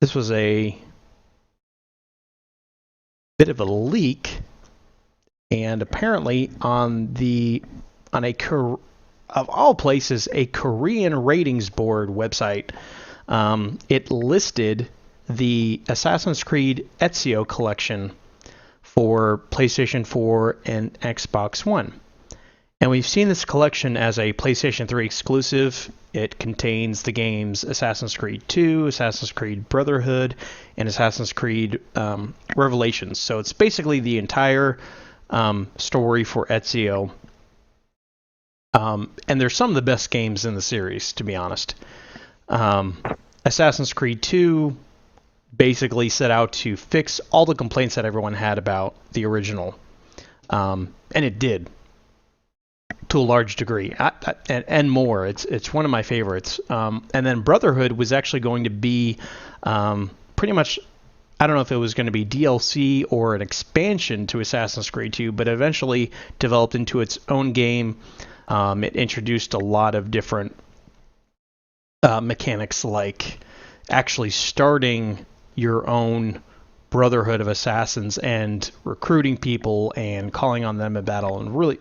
This was a bit of a leak, and apparently on a of all places, a Korean ratings board website, it listed the Assassin's Creed Ezio collection for PlayStation 4 and Xbox One. And we've seen this collection as a PlayStation 3 exclusive. It contains the games Assassin's Creed 2, Assassin's Creed Brotherhood, and Assassin's Creed Revelations. So it's basically the entire story for Ezio. And they're some of the best games in the series, to be honest. Assassin's Creed 2 basically set out to fix all the complaints that everyone had about the original. And it did, to a large degree, and more. It's one of my favorites. And then Brotherhood was actually going to be pretty much, I don't know if it was going to be DLC or an expansion to Assassin's Creed 2, but eventually developed into its own game. It introduced a lot of different mechanics, like actually starting your own Brotherhood of Assassins and recruiting people and calling on them in battle, and really,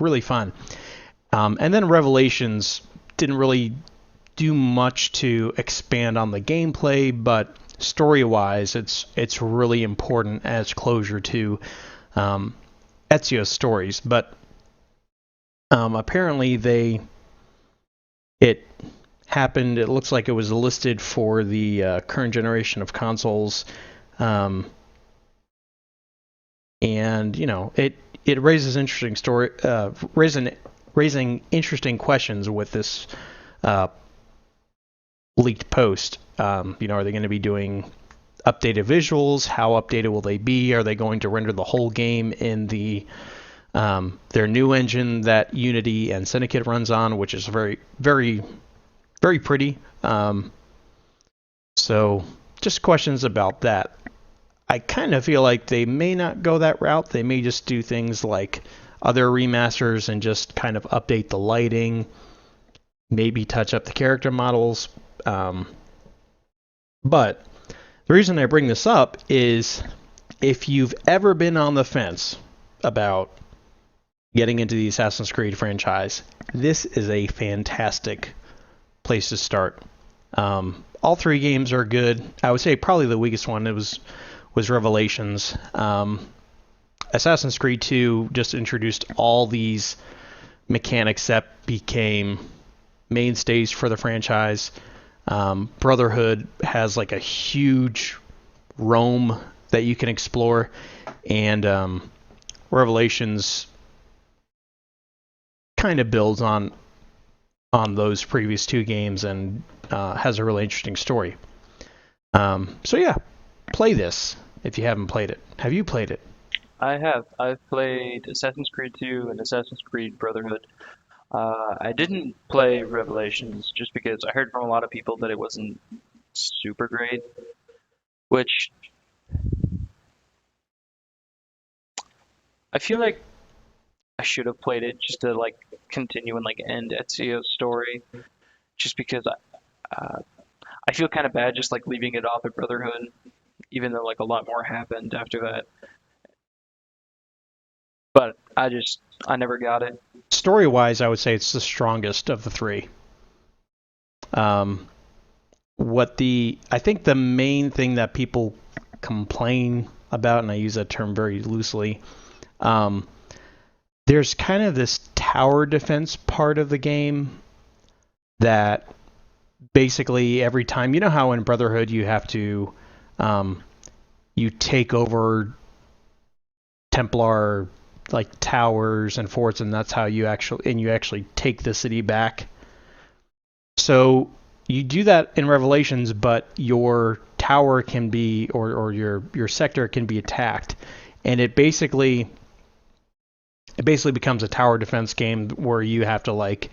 really fun. And then Revelations didn't really do much to expand on the gameplay, but story-wise, it's really important as closure to Ezio's stories. But apparently it happened. It looks like it was listed for the current generation of consoles. And it raises interesting raising interesting questions with this leaked post. Are they going to be doing updated visuals? How updated will they be? Are they going to render the whole game in their new engine that Unity and Syndicate runs on, which is very, very, very pretty? So just questions about that. I kind of feel like they may not go that route. They may just do things like other remasters and just kind of update the lighting, maybe touch up the character models. But the reason I bring this up is if you've ever been on the fence about getting into the Assassin's Creed franchise, this is a fantastic place to start. All three games are good. I would say probably the weakest one was Revelations. Assassin's Creed 2 just introduced all these mechanics that became mainstays for the franchise. Brotherhood has like a huge Rome that you can explore, and Revelations kind of builds on those previous two games and has a really interesting story. So yeah, play this if you haven't played it. Have you played it? I have. I've played Assassin's Creed 2 and Assassin's Creed Brotherhood. I didn't play Revelations just because I heard from a lot of people that it wasn't super great, which I feel like I should have played it just to like continue and like end Ezio's story, just because I feel kind of bad just like leaving it off at Brotherhood, even though like a lot more happened after that. But I never got it. Story-wise, I would say it's the strongest of the three. Um, I think the main thing that people complain about, and I use that term very loosely, um, there's kind of this tower defense part of the game that basically every time, you know how in Brotherhood you have to um, you take over Templar like towers and forts, and that's how you actually take the city back. So you do that in Revelations, but your tower can be or your sector can be attacked, and it basically becomes a tower defense game where you have to like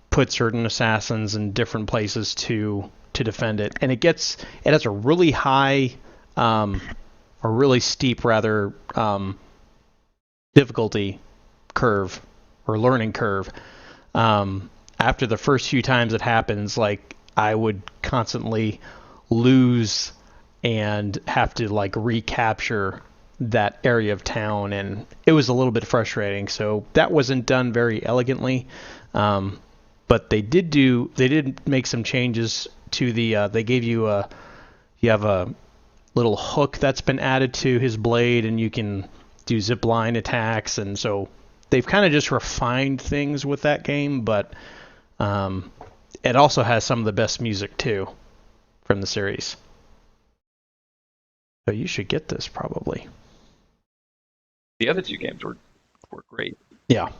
put certain assassins in different places to defend it, and it has a really high or really steep rather difficulty curve or learning curve. After the first few times it happens, like I would constantly lose and have to like recapture that area of town, and it was a little bit frustrating. So that wasn't done very elegantly, but they did make some changes to the. They gave you you have a little hook that's been added to his blade, and you can do zip line attacks, and so they've kind of just refined things with that game, but it also has some of the best music too from the series. So you should get this probably. The other two games were great. Yeah.